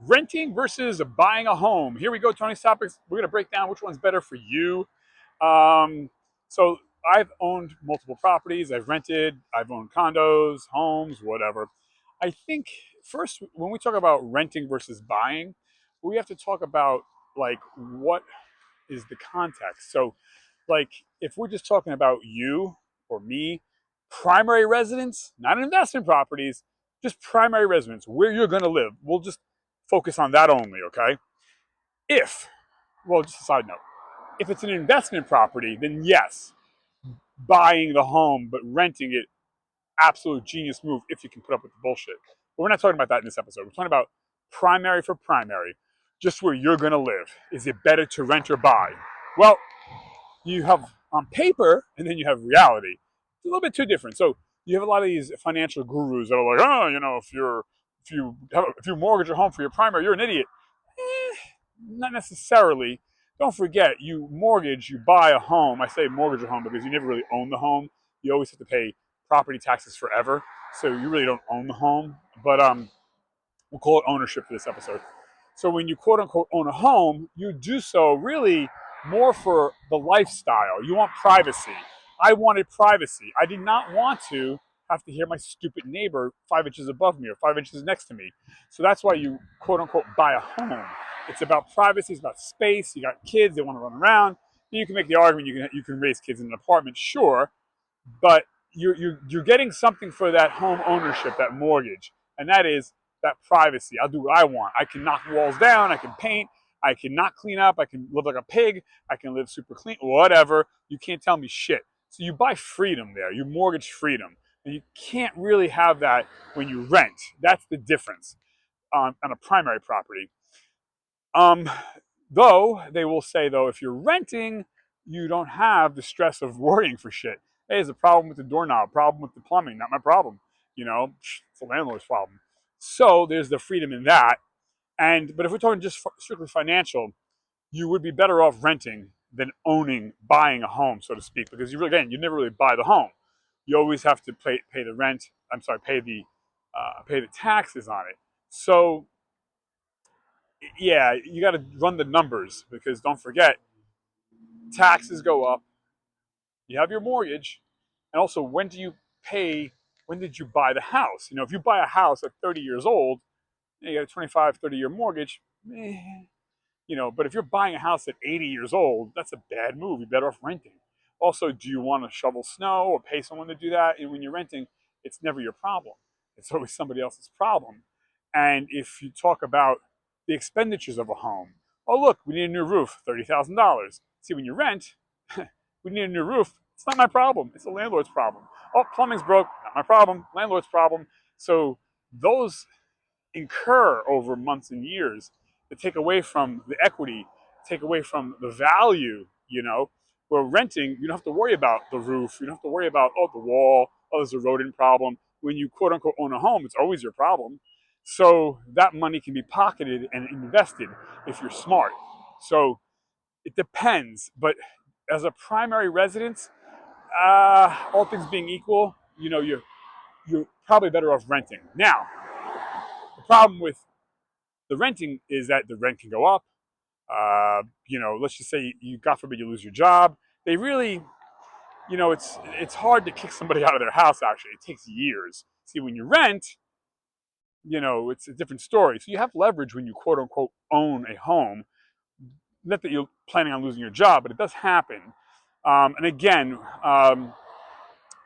Renting versus buying a home. Here we go, Tony's Topics. We're going to break down which one's better for you. Um, so I've owned multiple properties. I've rented. I've owned condos, homes, whatever. I think first, when we talk about renting versus buying, we have to talk about like what is the context. So, like, if we're just talking about you or me, primary residence, not investment properties, just primary residence, where you're going to live. We'll just focus on that only, okay? If, well, just a side note, if it's an investment property, then yes, buying the home but renting it, absolute genius move if you can put up with the bullshit. But we're not talking about that in this episode. We're talking about primary for primary, just where you're going to live. Is it better to rent or buy? Well, you have on paper and then you have reality. It's a little bit too different. So you have a lot of these financial gurus that are like, oh, if you mortgage your home for your primary, you're an idiot. Not necessarily. Don't forget, you mortgage, you buy a home. I say mortgage a home because you never really own the home. You always have to pay property taxes forever, so you really don't own the home. But we'll call it ownership for this episode. So when you quote unquote own a home, you do so really more for the lifestyle. You want privacy. I wanted privacy. I did not want to have to hear my stupid neighbor 5 inches above me or 5 inches next to me. So that's why you quote unquote buy a home. It's about privacy. It's about space. You got kids. They want to run around. You can make the argument you can raise kids in an apartment, sure, but you're getting something for that home ownership, that mortgage, and that is that privacy. I'll do what I want. I can knock walls down. I can paint. I can not clean up. I can live like a pig. I can live super clean. Whatever. You can't tell me shit. So you buy freedom there. You mortgage freedom, and you can't really have that when you rent. That's the difference on a primary property. Um, though they will say though, if you're renting, you don't have the stress of worrying for shit. Hey, there's a problem with the doorknob, problem with the plumbing, not my problem. It's the landlord's problem. So there's the freedom in that. But if we're talking just strictly financial, you would be better off renting than buying a home, so to speak, because you never really buy the home. You always have to pay the rent. I'm sorry, pay the taxes on it. So yeah, you got to run the numbers because don't forget, taxes go up. You have your mortgage, and also when do you pay? When did you buy the house? If you buy a house at 30 years old, you got a 25, 30-year mortgage. But if you're buying a house at 80 years old, that's a bad move. You're better off renting. Also, do you want to shovel snow or pay someone to do that? And when you're renting, it's never your problem. It's always somebody else's problem. And if you talk about the expenditures of a home, oh, look, we need a new roof, $30,000. See, when you rent, we need a new roof. It's not my problem. It's the landlord's problem. Oh, plumbing's broke. Not my problem. Landlord's problem. So those incur over months and years to take away from the equity, take away from the value. Where renting, you don't have to worry about the roof. You don't have to worry about, oh, the wall, oh, there's a rodent problem. When you quote unquote own a home, it's always your problem. So that money can be pocketed and invested if you're smart. So it depends. But as a primary residence, all things being equal, you're probably better off renting. Now, the problem with the renting is that the rent can go up. Let's just say God forbid, you lose your job. They really, it's hard to kick somebody out of their house. Actually, it takes years. See, when you rent, it's a different story. So you have leverage when you quote unquote own a home. Not that you're planning on losing your job, but it does happen. And again,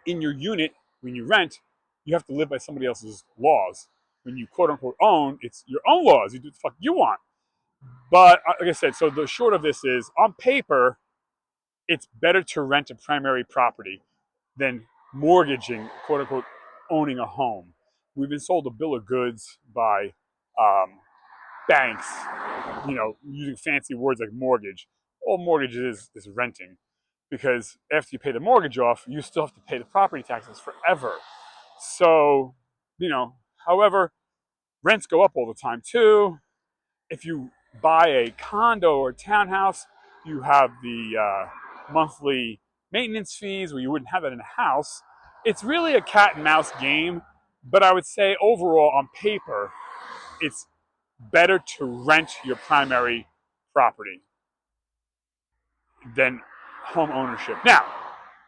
in your unit, when you rent, you have to live by somebody else's laws. When you quote unquote own, it's your own laws. You do what the fuck you want. But like I said, so the short of this is, on paper, it's better to rent a primary property than mortgaging, quote unquote, owning a home. We've been sold a bill of goods by banks, using fancy words like mortgage. All mortgage is renting, because after you pay the mortgage off, you still have to pay the property taxes forever. So, however, rents go up all the time too. If you buy a condo or townhouse, you have the monthly maintenance fees where you wouldn't have that in a house. It's really a cat and mouse game, but I would say overall, on paper, it's better to rent your primary property than home ownership. Now,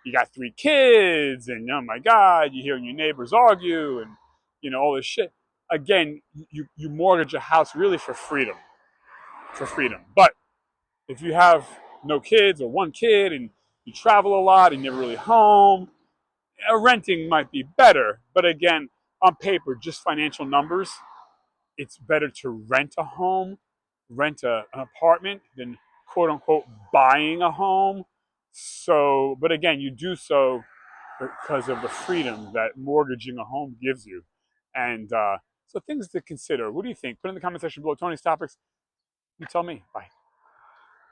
you got 3 kids, and oh my God, you hear your neighbors argue, and all this shit. Again, you mortgage a house really for freedom, But if you have no kids or 1 kid, and you travel a lot and you're never really home, renting might be better. But again, on paper, just financial numbers, it's better to rent a home, an apartment, than quote unquote buying a home. So, but again, you do so because of the freedom that mortgaging a home gives you. And so things to consider. What do you think? Put in the comment section below. Tony's Topics. You tell me. Bye.